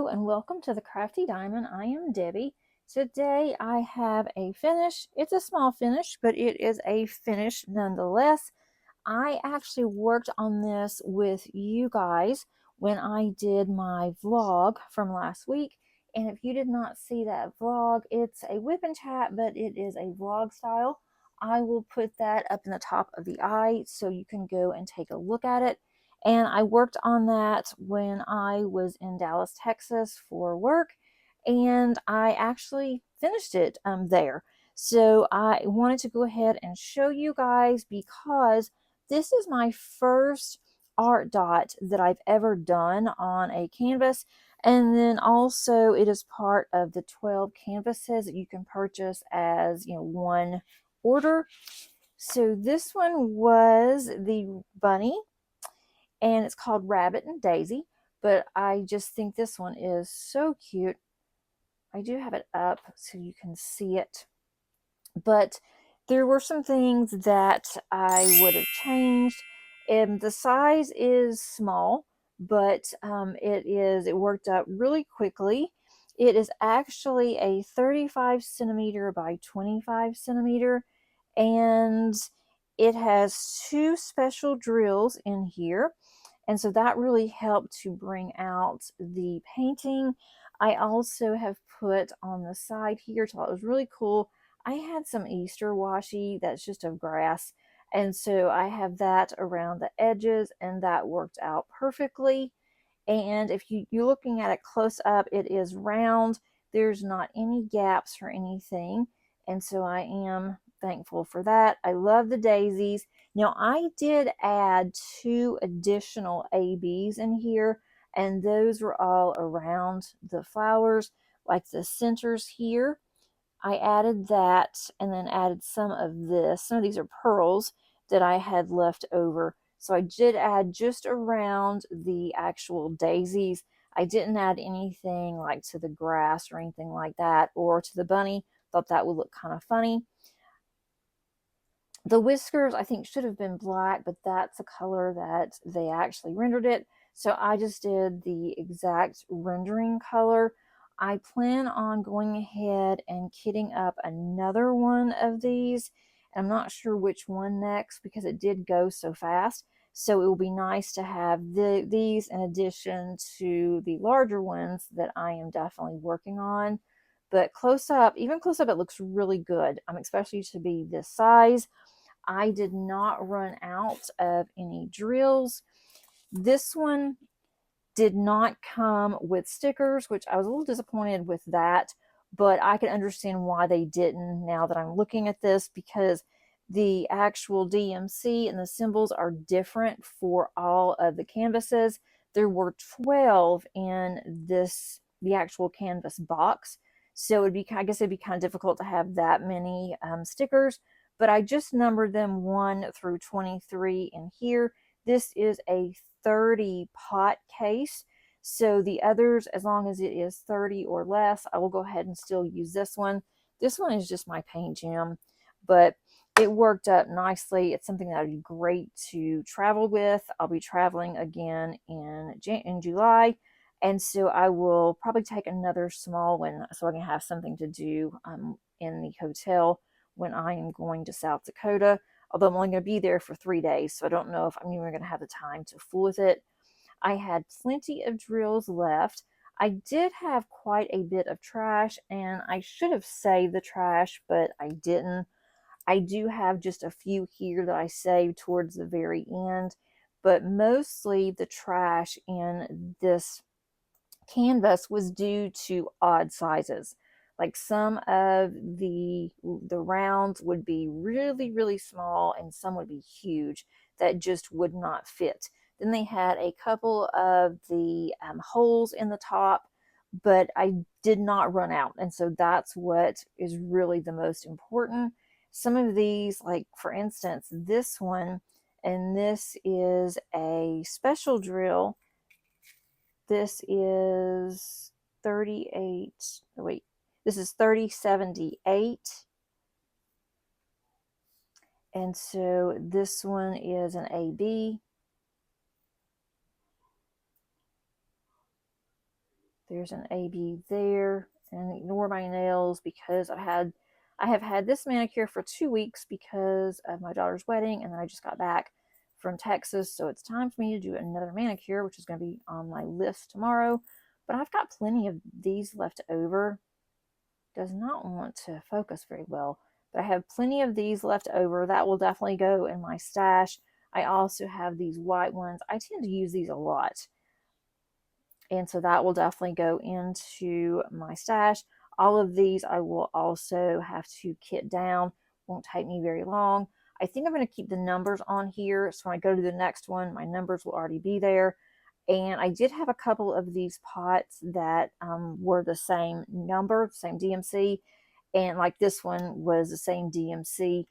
Hello and welcome to the Crafty Diamond. I am Debbie. Today I have a finish. It's a small finish, but it is a finish nonetheless. I actually worked on this with you guys when I did my vlog from last week. And if you did not see that vlog, it's a whip and chat, but it is a vlog style. I will put that up in the top of the eye so you can go and take a look at it. And I worked on that when I was in Dallas, Texas for work, and I actually finished it there. So I wanted to go ahead and show you guys because this is my first Artdot that I've ever done on a canvas. And then also it is part of the 12 canvases that you can purchase as, one order. So this one was the bunny, and it's called Rabbit and Daisy, but I just think this one is so cute. I do have it up so you can see it, but there were some things that I would have changed. And the size is small, but it worked out really quickly. It is actually a 35 centimeter by 25 centimeter, and it has two special drills in here. And so that really helped to bring out the painting. I also have put on the side here, so it was really cool. I had some Easter washi that's just of grass. And so I have that around the edges, and that worked out perfectly. And if you're looking at it close up, it is round. There's not any gaps or anything. And so I am thankful for that. I love the daisies. Now I did add 2 additional ABs in here, and those were all around the flowers, like the centers here. I added that and then added some of this. Some of these are pearls that I had left over. So I did add just around the actual daisies. I didn't add anything like to the grass or anything like that, or to the bunny. Thought that would look kind of funny. The whiskers I think should have been black, but that's a color that they actually rendered it. So I just did the exact rendering color. I plan on going ahead and kitting up another one of these. I'm not sure which one next because it did go so fast. So it will be nice to have these in addition to the larger ones that I am definitely working on. But close up, even close up, it looks really good, especially to be this size. I did not run out of any drills. This one did not come with stickers, which I was a little disappointed with that, but I can understand why they didn't now that I'm looking at this, because the actual DMC and the symbols are different for all of the canvases. There were 12 in the actual canvas box. So I guess it'd be kind of difficult to have that many stickers, but I just numbered them 1 through 23 in here. This is a 30 pot case. So the others, as long as it is 30 or less, I will go ahead and still use this one. This one is just my paint jam, but it worked up nicely. It's something that would be great to travel with. I'll be traveling again in July. And so I will probably take another small one so I can have something to do in the hotel when I am going to South Dakota. Although I'm only going to be there for 3 days, so I don't know if I'm even going to have the time to fool with it. I had plenty of drills left. I did have quite a bit of trash, and I should have saved the trash, but I didn't. I do have just a few here that I saved towards the very end, but mostly the trash in this canvas was due to odd sizes. Like some of the rounds would be really, really small, and some would be huge that just would not fit. Then they had a couple of the holes in the top, but I did not run out. And so that's what is really the most important. Some of these, like for instance, this one, and this is a special drill. This is 38, wait, this is 3078. And so this one is an AB. There's an AB there. And ignore my nails because I have had this manicure for 2 weeks because of my daughter's wedding, and then I just got back from Texas, so it's time for me to do another manicure, which is going to be on my list tomorrow. But I've got plenty of these left over. Does not want to focus very well, but I have plenty of these left over. That will definitely go in my stash. I also have these white ones. I tend to use these a lot, and so that will definitely go into my stash. All of these I will also have to kit down. Won't take me very long. I think I'm going to keep the numbers on here, so when I go to the next one, my numbers will already be there. And I did have a couple of these pots that were the same number, same DMC, and like this one was the same DMC,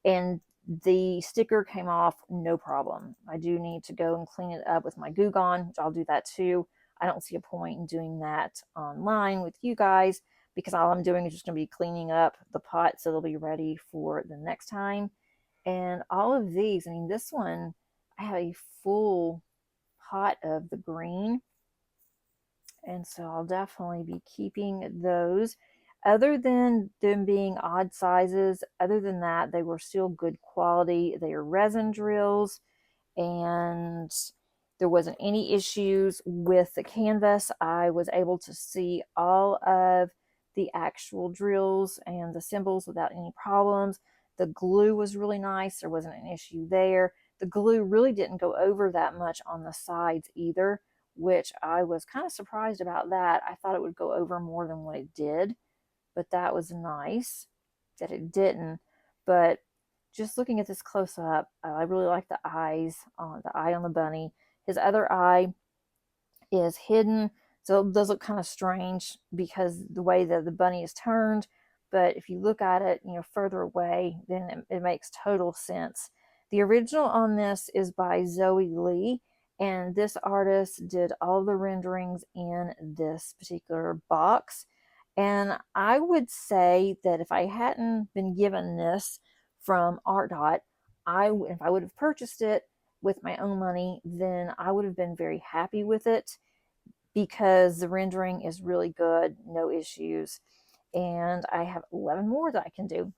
and the sticker came off no problem. I do need to go and clean it up with my Goo Gone, which I'll do that too. I don't see a point in doing that online with you guys because all I'm doing is just going to be cleaning up the pot so they'll be ready for the next time. And all of these, I mean, this one, I have a full pot of the green, and so I'll definitely be keeping those. Other than them being odd sizes, other than that, they were still good quality. They are resin drills, and there wasn't any issues with the canvas. I was able to see all of the actual drills and the symbols without any problems. The glue was really nice. There wasn't an issue there. The glue really didn't go over that much on the sides either, which I was kind of surprised about that. I thought it would go over more than what it did, but that was nice that it didn't. But just looking at this close up, I really like the eyes, the eye on the bunny. His other eye is hidden, so it does look kind of strange because the way that the bunny is turned. But if you look at it, further away, then it makes total sense. The original on this is by Zoe Lee, and this artist did all the renderings in this particular box. And I would say that if I hadn't been given this from Artdot, if I would have purchased it with my own money, then I would have been very happy with it because the rendering is really good, no issues. And I have 11 more that I can do.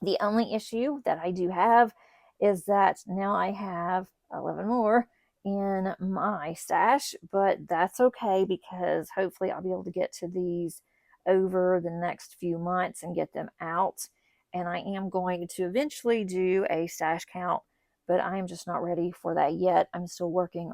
The only issue that I do have is that now I have 11 more in my stash, but that's okay because hopefully I'll be able to get to these over the next few months and get them out. And I am going to eventually do a stash count, but I am just not ready for that yet. I'm still working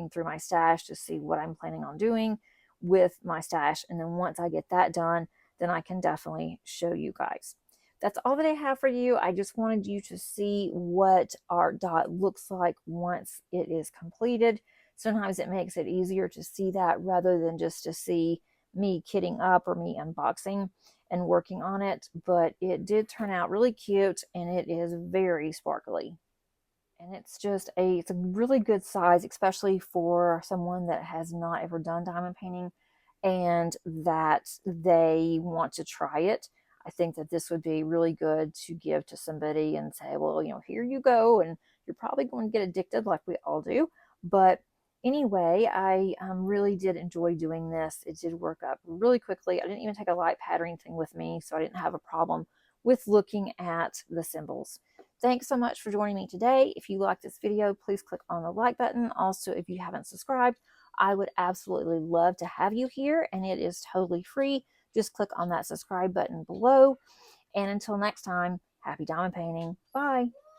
through my stash to see what I'm planning on doing with my stash. And then once I get that done, then I can definitely show you guys. That's all that I have for you. I just wanted you to see what Artdot looks like once it is completed. Sometimes it makes it easier to see that rather than just to see me kitting up or me unboxing and working on it. But it did turn out really cute, and it is very sparkly. And it's a really good size, especially for someone that has not ever done diamond painting and that they want to try it. I think that this would be really good to give to somebody and say, well, here you go. And you're probably going to get addicted like we all do. But anyway, I really did enjoy doing this. It did work up really quickly. I didn't even take a light patterning thing with me, so I didn't have a problem with looking at the symbols. Thanks so much for joining me today. If you like this video, please click on the like button. Also, if you haven't subscribed, I would absolutely love to have you here, and it is totally free. Just click on that subscribe button below. And until next time, happy diamond painting. Bye.